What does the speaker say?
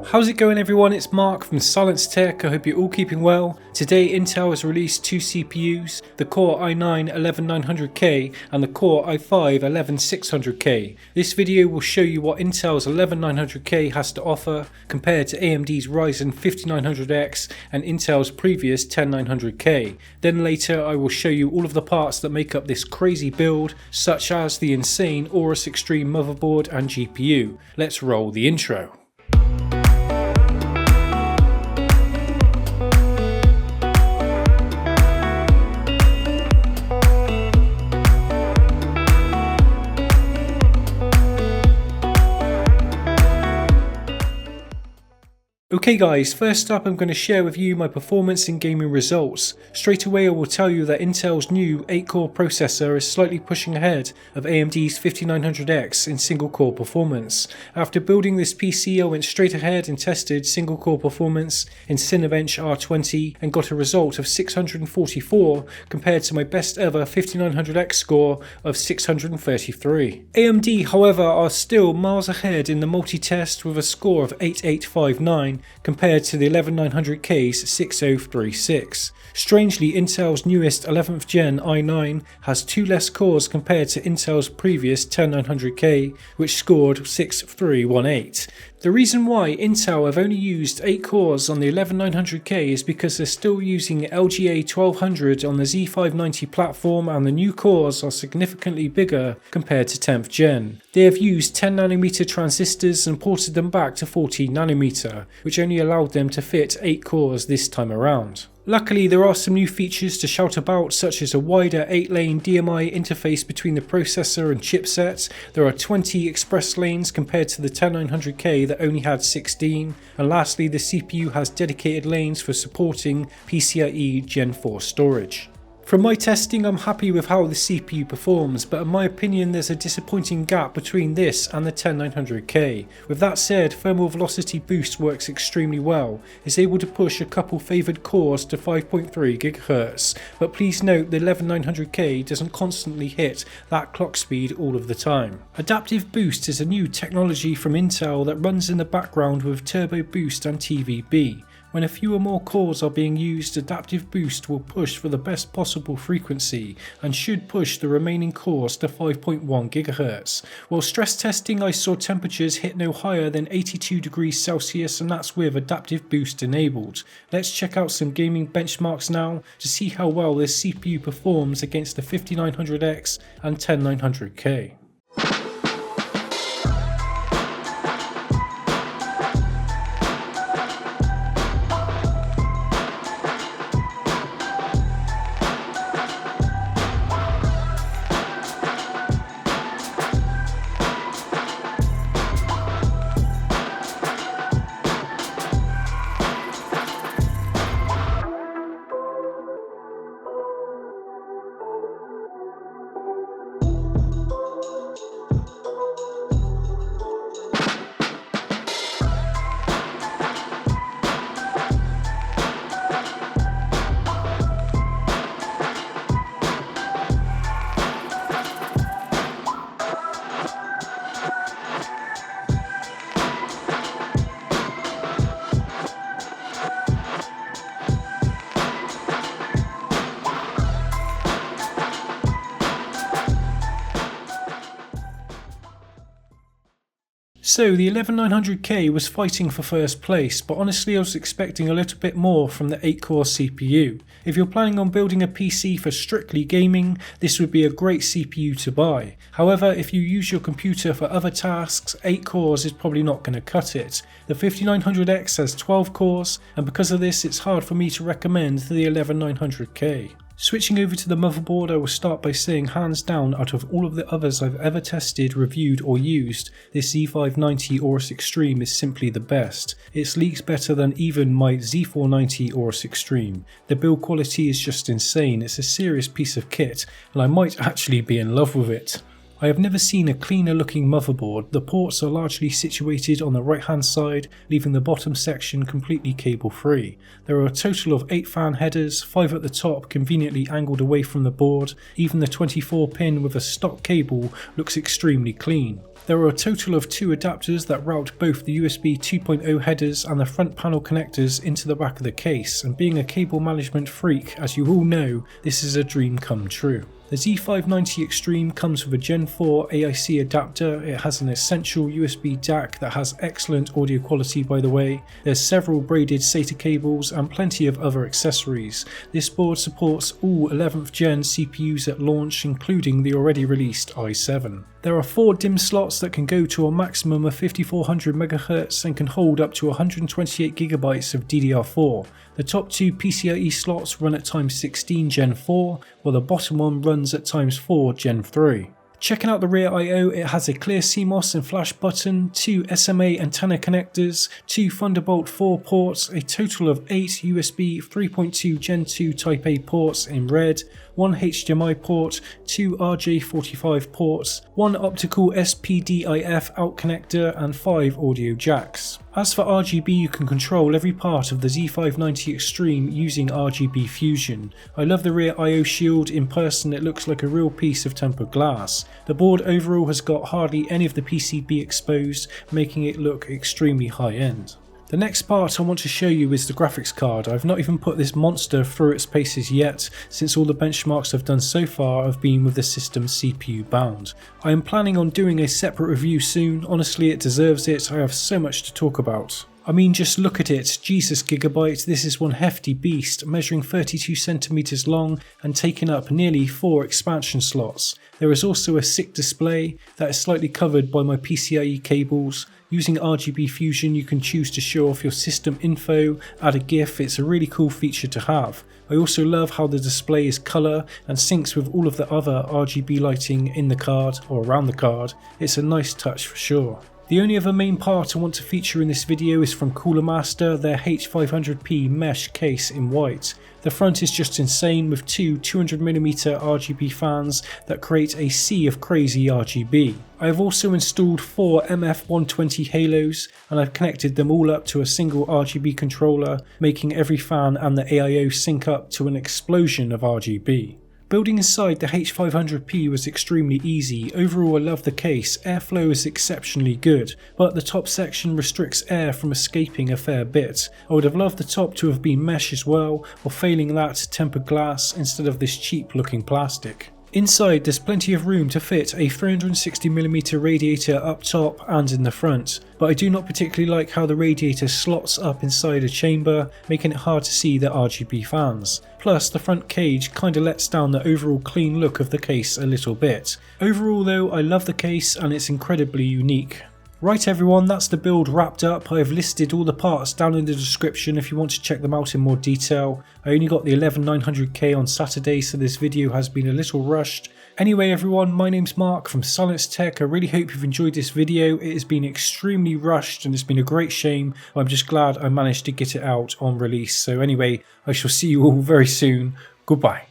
How's it going everyone, it's Mark from Silence Tech. I hope you're all keeping well. Today Intel has released two CPUs, the Core i9 11900K and the Core i5 11600K. This video will show you what Intel's 11900K has to offer compared to AMD's Ryzen 5900X and Intel's previous 10900K. Then later I will show you all of the parts that make up this crazy build, such as the insane Aorus Xtreme motherboard and GPU. Let's roll the intro. Okay guys, first up I'm going to share with you my performance and gaming results. Straight away I will tell you that Intel's new 8-core processor is slightly pushing ahead of AMD's 5900X in single-core performance. After building this PC I went straight ahead and tested single-core performance in Cinebench R20 and got a result of 644 compared to my best ever 5900X score of 633. AMD however are still miles ahead in the multi-test with a score of 8859 compared to the 11900K's 6036. Strangely, Intel's newest 11th gen i9 has 2 less cores compared to Intel's previous 10900K, which scored 6318. The reason why Intel have only used 8 cores on the 11900K is because they're still using LGA 1200 on the Z590 platform and the new cores are significantly bigger compared to 10th gen. They have used 10nm transistors and ported them back to 14nm, which only allowed them to fit 8 cores this time around. Luckily there are some new features to shout about, such as a wider 8-lane DMI interface between the processor and chipset. There are 20 express lanes compared to the 10900K that only had 16, and lastly the CPU has dedicated lanes for supporting PCIe Gen 4 storage. From my testing I'm happy with how the CPU performs, but in my opinion there's a disappointing gap between this and the 10900K. With that said, thermal velocity boost works extremely well. It's able to push a couple favoured cores to 5.3 GHz, but please note the 11900K doesn't constantly hit that clock speed all of the time. Adaptive boost is a new technology from Intel that runs in the background with turbo boost and TVB. When a few or more cores are being used, adaptive boost will push for the best possible frequency and should push the remaining cores to 5.1 GHz. While stress testing I saw temperatures hit no higher than 82 degrees Celsius, and that's with adaptive boost enabled. Let's check out some gaming benchmarks now to see how well this CPU performs against the 5900X and 10900K. So the 11900K was fighting for first place, but honestly I was expecting a little bit more from the 8-core CPU. If you're planning on building a PC for strictly gaming, this would be a great CPU to buy. However, if you use your computer for other tasks, 8 cores is probably not going to cut it. The 5900X has 12 cores, and because of this it's hard for me to recommend the 11900K. Switching over to the motherboard, I will start by saying hands down out of all of the others I've ever tested, reviewed or used, this Z590 Aorus Xtreme is simply the best. It sleeks better than even my Z490 Aorus Xtreme. The build quality is just insane, it's a serious piece of kit and I might actually be in love with it. I have never seen a cleaner looking motherboard. The ports are largely situated on the right hand side, leaving the bottom section completely cable free. There are a total of 8 fan headers, 5 at the top conveniently angled away from the board. Even the 24 pin with a stock cable looks extremely clean. There are a total of 2 adapters that route both the USB 2.0 headers and the front panel connectors into the back of the case, and being a cable management freak, as you all know, this is a dream come true. The Z590 Xtreme comes with a Gen 4 AIC adapter. It has an essential USB DAC that has excellent audio quality, by the way. There's several braided SATA cables and plenty of other accessories. This board supports all 11th gen CPUs at launch, including the already released i7. There are 4 DIMM slots that can go to a maximum of 5400 MHz and can hold up to 128 GB of DDR4. The top 2 PCIe slots run at ×16 Gen 4, while the bottom one runs at ×4 Gen 3. Checking out the rear I/O, it has a clear CMOS and flash button, 2 SMA antenna connectors, 2 Thunderbolt 4 ports, a total of 8 USB 3.2 Gen 2 Type A ports in red, 1 HDMI port, 2 RJ45 ports, 1 optical SPDIF out connector and 5 audio jacks. As for RGB, you can control every part of the Z590 Xtreme using RGB Fusion. I love the rear I/O shield. In person it looks like a real piece of tempered glass. The board overall has got hardly any of the PCB exposed, making it look extremely high end. The next part I want to show you is the graphics card. I've not even put this monster through its paces yet, since all the benchmarks I've done so far have been with the system CPU bound. I am planning on doing a separate review soon. Honestly, it deserves it. I have so much to talk about. I mean, just look at it. Jesus Gigabyte, this is one hefty beast, measuring 32 cm long and taking up nearly 4 expansion slots. There is also a SICK display that is slightly covered by my PCIe cables. Using RGB Fusion, you can choose to show off your system info, add a GIF. It's a really cool feature to have. I also love how the display is colour and syncs with all of the other RGB lighting in the card or around the card. It's a nice touch for sure. The only other main part I want to feature in this video is from Cooler Master, their H500p mesh case in white. The front is just insane with 2 200mm RGB fans that create a sea of crazy RGB. I have also installed 4 MF120 halos and I've connected them all up to a single RGB controller, making every fan and the AIO sync up to an explosion of RGB. Building inside the H500p was extremely easy. Overall, I love the case. Airflow is exceptionally good, but the top section restricts air from escaping a fair bit. I would have loved the top to have been mesh as well, or failing that, tempered glass instead of this cheap looking plastic. Inside, there's plenty of room to fit a 360mm radiator up top and in the front, but I do not particularly like how the radiator slots up inside a chamber, making it hard to see the RGB fans. Plus, the front cage kinda lets down the overall clean look of the case a little bit. Overall though, I love the case and it's incredibly unique. Right everyone, that's the build wrapped up. I've listed all the parts down in the description if you want to check them out in more detail. I only got the 11900K on Saturday, so this video has been a little rushed. Anyway everyone, my name's Mark from Silence Tech. I really hope you've enjoyed this video. It has been extremely rushed and it's been a great shame. I'm just glad I managed to get it out on release. So anyway, I shall see you all very soon. Goodbye.